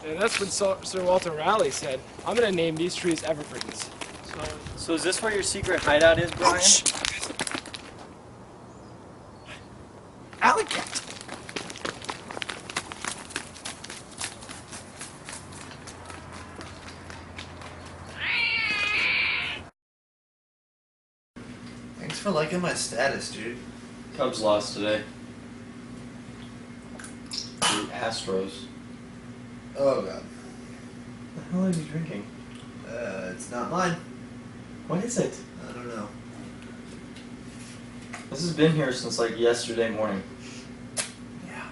And that's when Sir Walter Raleigh said, I'm going to name these trees evergreens. So is this where your secret hideout is, Brian? Alley cat! Thanks for liking my status, dude. Cubs lost today. The Astros. Oh god. What the hell are you drinking? It's not mine. What is it? I don't know. This has been here since like yesterday morning. Yeah.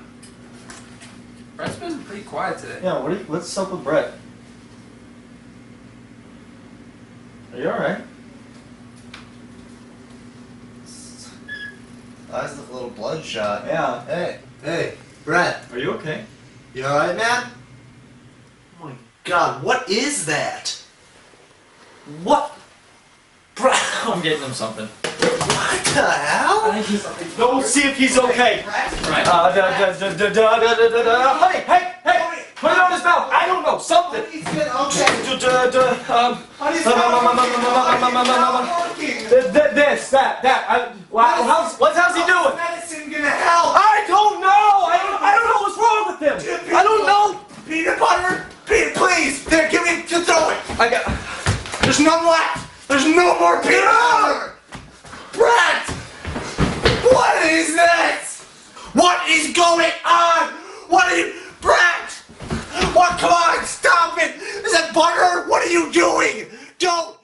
Brett's been pretty quiet today. Yeah, what's up with Brett? Are you alright? Eyes look a little bloodshot. Yeah. Hey, Brett. Are you okay? You alright, man? Oh my god, what is that? What? Brett! I'm getting him something. What the hell? Go see if he's okay. Right. Hey! Put it on his mouth. I don't know. Something. He's good, okay. This, that. How's he doing? Medicine gonna help? I don't know. I don't know what's wrong with him. I don't know. Peanut butter? Please! There, give me, just throw it! There's none left! There's no more peanut butter! Brett! What is this? What is going on? What are you... Brett! What? Come on, stop it! Is that butter? What are you doing? Don't...